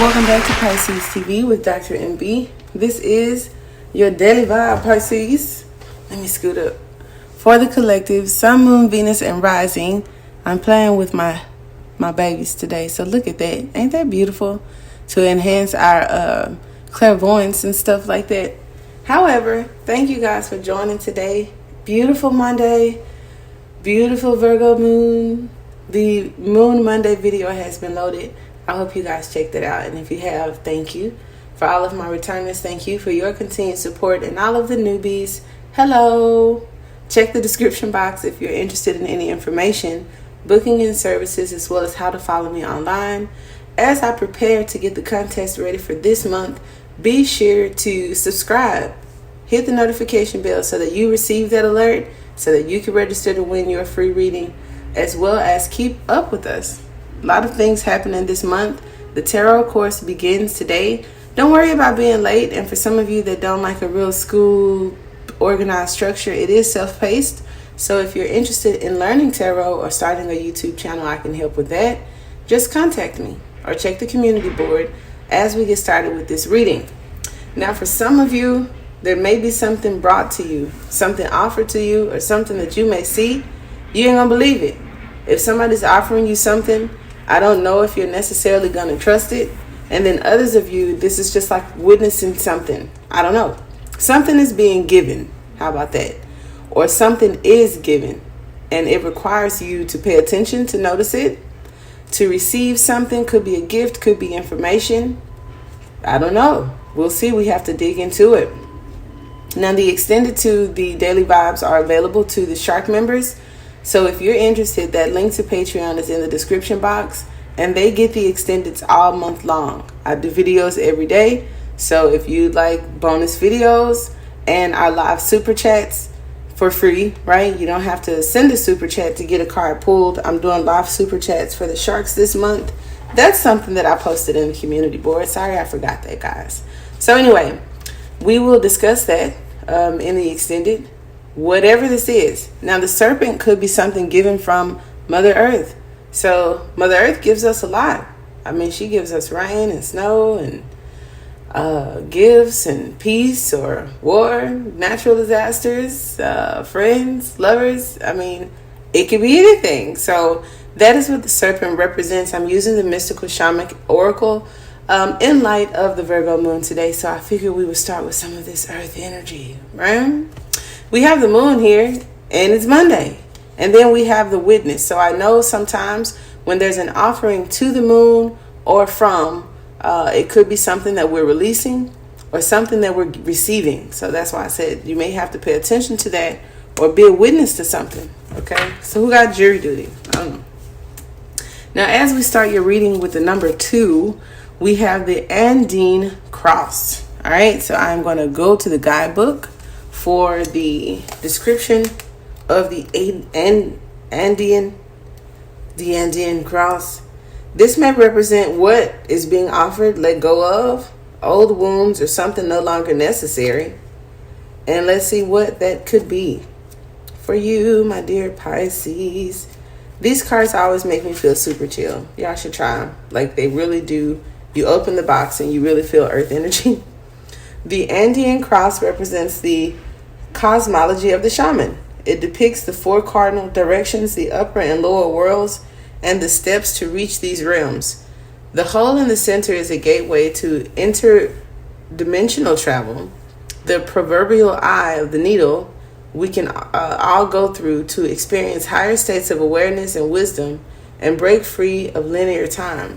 Welcome back to Pisces TV with Dr. MB. This is your daily vibe, Pisces. Let me scoot up. For the collective, Sun, Moon, Venus, and Rising, I'm playing with my babies today. So look at that. Ain't that beautiful? To enhance our clairvoyance and stuff like that. However, thank you guys for joining today. Beautiful Monday. Beautiful Virgo moon. The Moon Monday video has been loaded. I hope you guys checked it out. And if you have, thank you. For all of my returners, thank you for your continued support. And all of the newbies, hello. Check the description box if you're interested in any information, booking and services, as well as how to follow me online. As I prepare to get the contest ready for this month, be sure to subscribe. Hit the notification bell so that you receive that alert so that you can register to win your free reading, as well as keep up with us. A lot of things happening this month. The tarot course begins today. Don't worry about being late. And for some of you that don't like a real school organized structure, it is self-paced. So if you're interested in learning tarot or starting a YouTube channel, I can help with that. Just contact me or check the community board as we get started with this reading. Now, for some of you, there may be something brought to you, something offered to you, or something that you may see. You ain't gonna believe it. If somebody's offering you something, I don't know if you're necessarily going to trust it. And then others of you, this is just like witnessing something. I don't know. Something is being given. How about that? Or something is given. And it requires you to pay attention to notice it. To receive something could be a gift, could be information. I don't know. We'll see. We have to dig into it. Now, the extended to the daily vibes are available to the Shark members. So if you're interested, that link to Patreon is in the description box, and they get the extendeds all month long. I do videos every day. So if you'd like bonus videos and our live super chats for free, right? You don't have to send a super chat to get a card pulled. I'm doing live super chats for the Sharks this month. That's something that I posted in the community board. Sorry, I forgot that, guys. So anyway, we will discuss that in the extended. Whatever this is. Now, the serpent could be something given from Mother Earth. So Mother Earth gives us a lot. I mean, she gives us rain and snow and gifts and peace or war, natural disasters, friends, lovers. I mean, it could be anything. So that is what the serpent represents. I'm using the mystical shamanic oracle in light of the Virgo moon today. So I figured we would start with some of this earth energy, right? We have the moon here, and it's Monday. And then we have the witness. So I know sometimes when there's an offering to the moon or from, it could be something that we're releasing or something that we're receiving. So that's why I said you may have to pay attention to that or be a witness to something. Okay, so who got jury duty? I don't know. Now, as we start your reading with the number 2, we have the Andean cross. All right, so I'm going to go to the guidebook for the description of the Andean cross. This may represent what is being offered, let go of, old wounds, or something no longer necessary. And let's see what that could be for you, my dear Pisces. These cards always make me feel super chill. Y'all should try them. Like, they really do. You open the box and you really feel earth energy. The Andean cross represents the cosmology of the shaman. It depicts the 4 cardinal directions, the upper and lower worlds, and the steps to reach these realms. The hole in the center is a gateway to interdimensional travel. The proverbial eye of the needle we can all go through to experience higher states of awareness and wisdom and break free of linear time.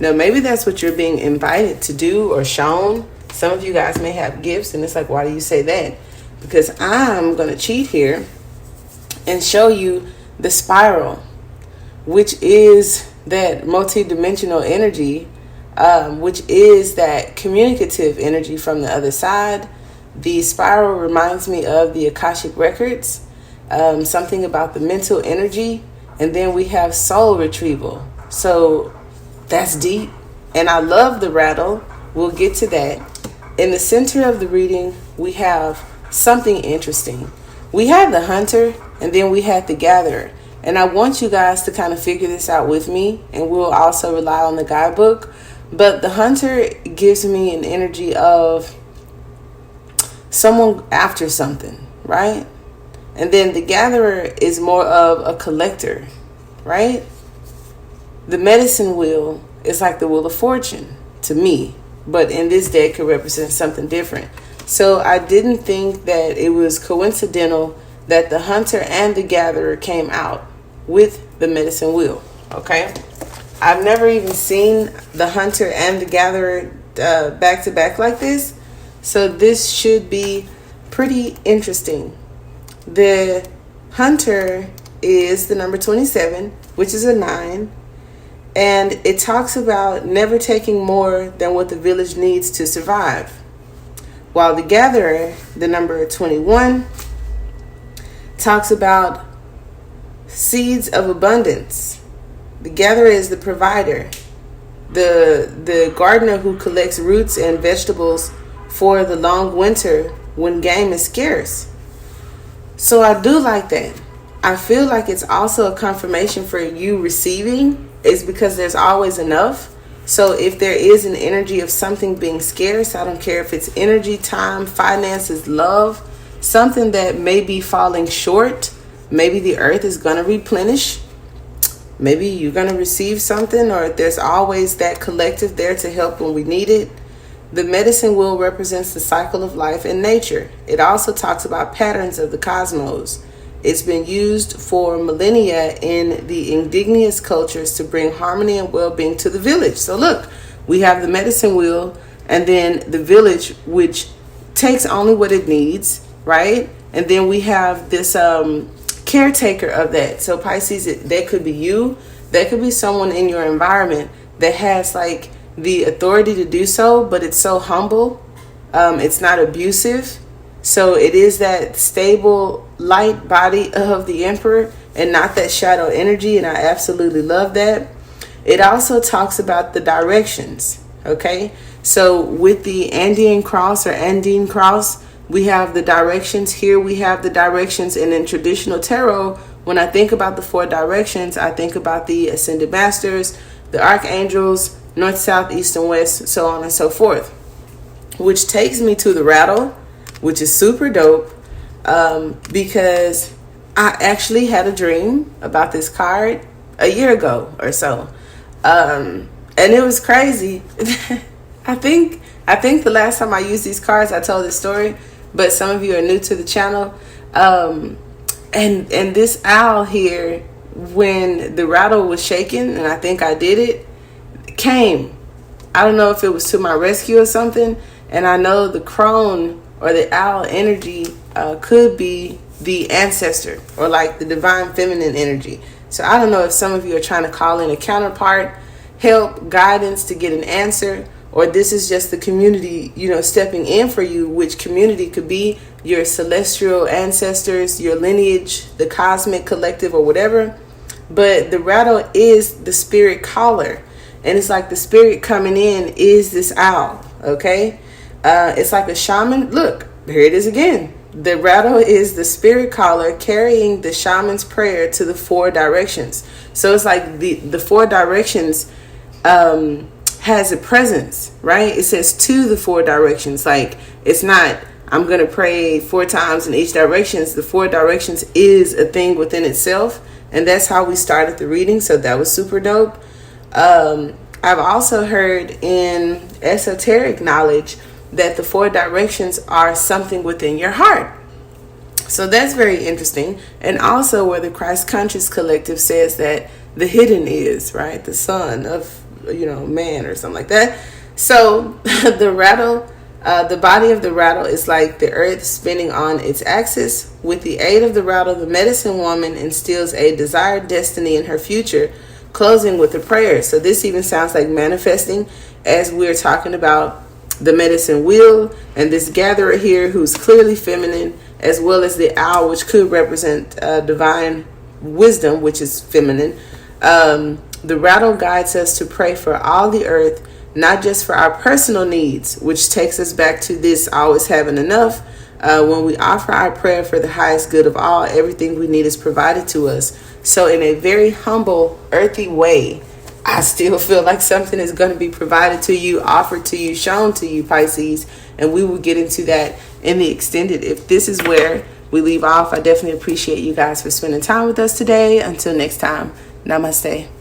Now, maybe that's what you're being invited to do or shown. Some of you guys may have gifts, and it's like, why do you say that? Because I'm going to cheat here and show you the spiral, which is that multi-dimensional energy, which is that communicative energy from the other side. The spiral reminds me of the Akashic Records, something about the mental energy, and then we have soul retrieval. So that's deep, and I love the rattle. We'll get to that. In the center of the reading, we have something interesting. We have the hunter, and then we have the gatherer. And I want you guys to kind of figure this out with me, and we'll also rely on the guidebook. But the hunter gives me an energy of someone after something, right? And then the gatherer is more of a collector, right? The medicine wheel is like the wheel of fortune to me, but in this deck could represent something different. So I didn't think that it was coincidental that the hunter and the gatherer came out with the medicine wheel, okay? I've never even seen the hunter and the gatherer back to back like this, so this should be pretty interesting. The hunter is the number 27, which is a 9, and it talks about never taking more than what the village needs to survive. While the gatherer, the number 21, talks about seeds of abundance. The gatherer is the provider, the gardener who collects roots and vegetables for the long winter when game is scarce. So I do like that. I feel like it's also a confirmation for you receiving is because there's always enough. So if there is an energy of something being scarce, I don't care if it's energy, time, finances, love, something that may be falling short, maybe the earth is going to replenish. Maybe you're going to receive something, or there's always that collective there to help when we need it. The medicine wheel represents the cycle of life and nature. It also talks about patterns of the cosmos. It's been used for millennia in the indigenous cultures to bring harmony and well-being to the village. So look, we have the medicine wheel and then the village, which takes only what it needs, right? And then we have this caretaker of that. So Pisces, that could be you. That could be someone in your environment that has like the authority to do so, but it's so humble. It's not abusive. So it is that stable light body of the emperor and not that shadow energy. And I absolutely love that. It also talks about the directions. Okay. So with the Andean cross or Andine cross, we have the directions here. We have the directions, and in traditional tarot, when I think about the 4 directions, I think about the ascended masters, the archangels, north, south, east, and west, so on and so forth, which takes me to the rattle, which is super dope, because I actually had a dream about this card a year ago or so, and it was crazy. I think the last time I used these cards, I told this story, but some of you are new to the channel, and this owl here, when the rattle was shaking, and I think I did it, came. I don't know if it was to my rescue or something, and I know the crone or the owl energy could be the ancestor or like the divine feminine energy. So I don't know if some of you are trying to call in a counterpart, help, guidance to get an answer, or this is just the community, stepping in for you, which community could be your celestial ancestors, your lineage, the cosmic collective, or whatever. But the rattle is the spirit caller, and it's like the spirit coming in is this owl. Okay, it's like a shaman. Look, here it is again. The rattle is the spirit caller carrying the shaman's prayer to the 4 directions. So it's like the 4 directions has a presence, right? It says to the 4 directions. Like, it's not, I'm going to pray 4 times in each direction. The 4 directions is a thing within itself. And that's how we started the reading. So that was super dope. I've also heard in esoteric knowledge that the 4 directions are something within your heart. So that's very interesting. And also where the Christ Conscious Collective says that the hidden is, right? The son of, man or something like that. So the rattle, the body of the rattle is like the earth spinning on its axis. With the aid of the rattle, the medicine woman instills a desired destiny in her future, closing with a prayer. So this even sounds like manifesting, as we're talking about the medicine wheel and this gatherer here who's clearly feminine, as well as the owl, which could represent divine wisdom, which is feminine. The rattle guides us to pray for all the earth, not just for our personal needs, which takes us back to this always having enough. When we offer our prayer for the highest good of all, everything we need is provided to us. So in a very humble, earthy way, I still feel like something is going to be provided to you, offered to you, shown to you, Pisces. And we will get into that in the extended. If this is where we leave off, I definitely appreciate you guys for spending time with us today. Until next time, namaste.